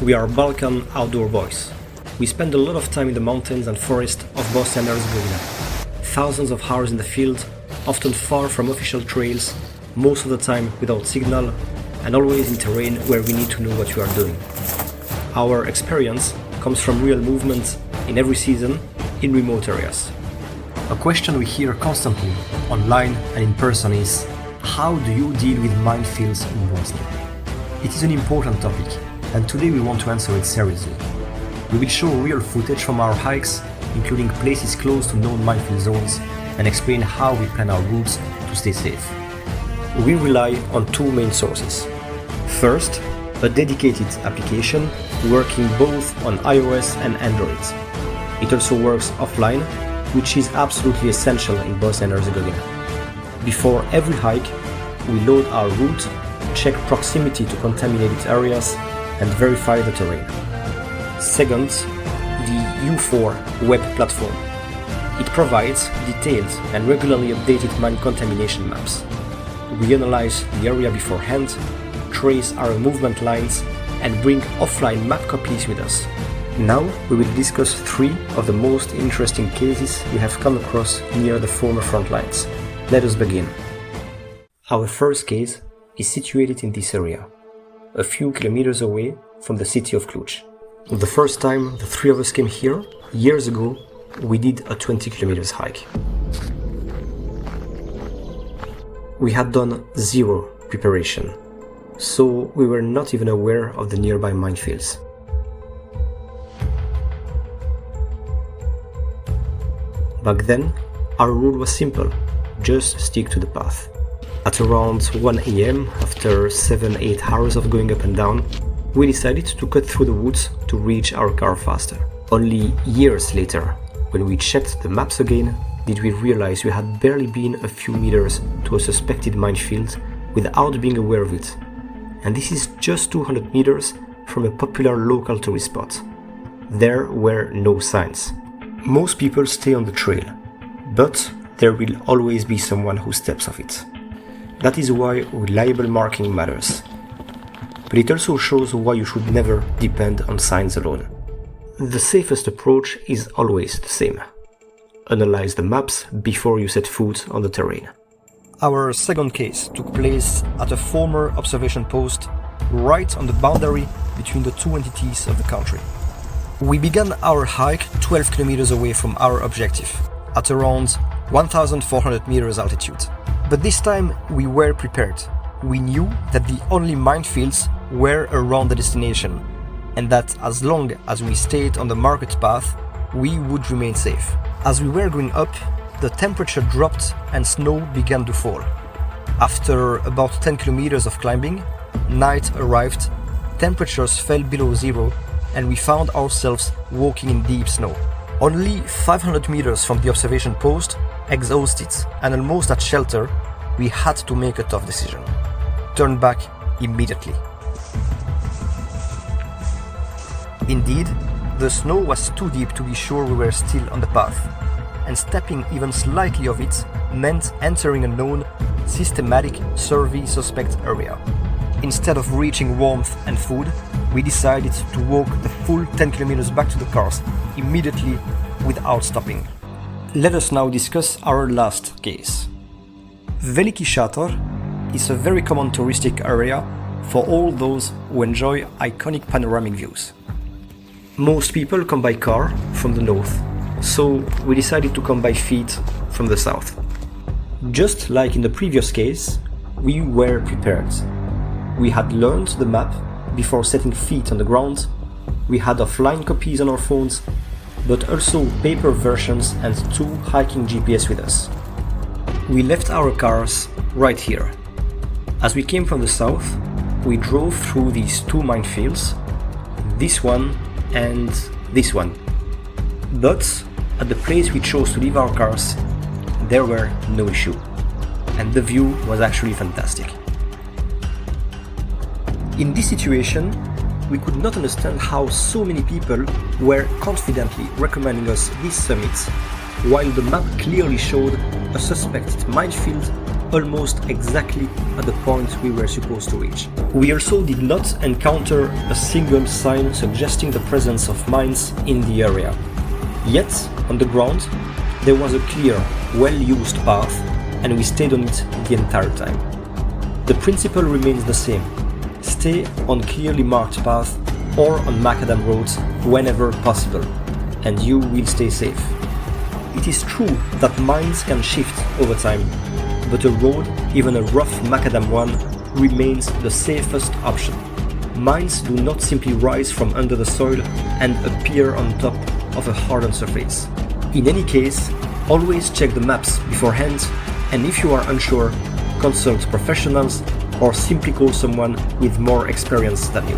We are Balkan outdoor boys. We spend a lot of time in the mountains and forests of Bosnia Herzegovina. Thousands of hours in the field, often far from official trails, most of the time without signal, and always in terrain where we need to know what we are doing. Our experience comes from real movement in every season in remote areas. A question we hear constantly, online and in person, is how do you deal with minefields in Bosnia? It is an important topic, and today we want to answer it seriously. We will show real footage from our hikes, including places close to known minefield zones, and explain how we plan our routes to stay safe. We rely on two main sources. First, a dedicated application working both on iOS and Android. It also works offline, which is absolutely essential in Bosnia and Herzegovina. Before every hike, we load our route, check proximity to contaminated areas, and verify the terrain. Second, the U4 web platform. It provides detailed and regularly updated mine contamination maps. We analyze the area beforehand, trace our movement lines, and bring offline map copies with us. Now we will discuss three of the most interesting cases we have come across near the former front lines. Let us begin. Our first case is situated in this area, a few kilometers away from the city of Kljuć. The first time the three of us came here, years ago, we did a 20 kilometers hike. We had done zero preparation, so we were not even aware of the nearby minefields. Back then, our rule was simple: just stick to the path. At around 1 AM, after 7-8 hours of going up and down, we decided to cut through the woods to reach our car faster. Only years later, when we checked the maps again, did we realize we had barely been a few meters to a suspected minefield without being aware of it. And this is just 200 meters from a popular local tourist spot. There were no signs. Most people stay on the trail, but there will always be someone who steps off it. That is why reliable marking matters. But it also shows why you should never depend on signs alone. The safest approach is always the same. Analyze the maps before you set foot on the terrain. Our second case took place at a former observation post right on the boundary between the two entities of the country. We began our hike 12 kilometers away from our objective, at around 1,400 meters altitude. But this time we were prepared. We knew that the only minefields were around the destination, and that as long as we stayed on the market path, we would remain safe. As we were going up, the temperature dropped and snow began to fall. After about 10 kilometers of climbing, night arrived, temperatures fell below zero, and we found ourselves walking in deep snow. Only 500 meters from the observation post, exhausted and almost at shelter, we had to make a tough decision: turn back immediately. Indeed, the snow was too deep to be sure we were still on the path, and stepping even slightly of it meant entering a known, systematic survey suspect area. Instead of reaching warmth and food, we decided to walk the full 10 kilometers back to the cars immediately without stopping. Let us now discuss our last case. Veliki Šator is a very common touristic area for all those who enjoy iconic panoramic views. Most people come by car from the north, so we decided to come by feet from the south. Just like in the previous case, we were prepared. We had learned the map before setting feet on the ground, we had offline copies on our phones, but also paper versions and two hiking GPS with us. We left our cars right here. As we came from the south, we drove through these two minefields, this one and this one. But at the place we chose to leave our cars, there were no issue, and the view was actually fantastic. In this situation, we could not understand how so many people were confidently recommending us this summit, while the map clearly showed a suspected minefield almost exactly at the point we were supposed to reach. We also did not encounter a single sign suggesting the presence of mines in the area. Yet, on the ground, there was a clear, well-used path, and we stayed on it the entire time. The principle remains the same. Stay on clearly marked paths or on macadam roads whenever possible, and you will stay safe. It is true that mines can shift over time, but a road, even a rough macadam one, remains the safest option. Mines do not simply rise from under the soil and appear on top of a hardened surface. In any case, always check the maps beforehand, and if you are unsure, consult professionals or simply call someone with more experience than you.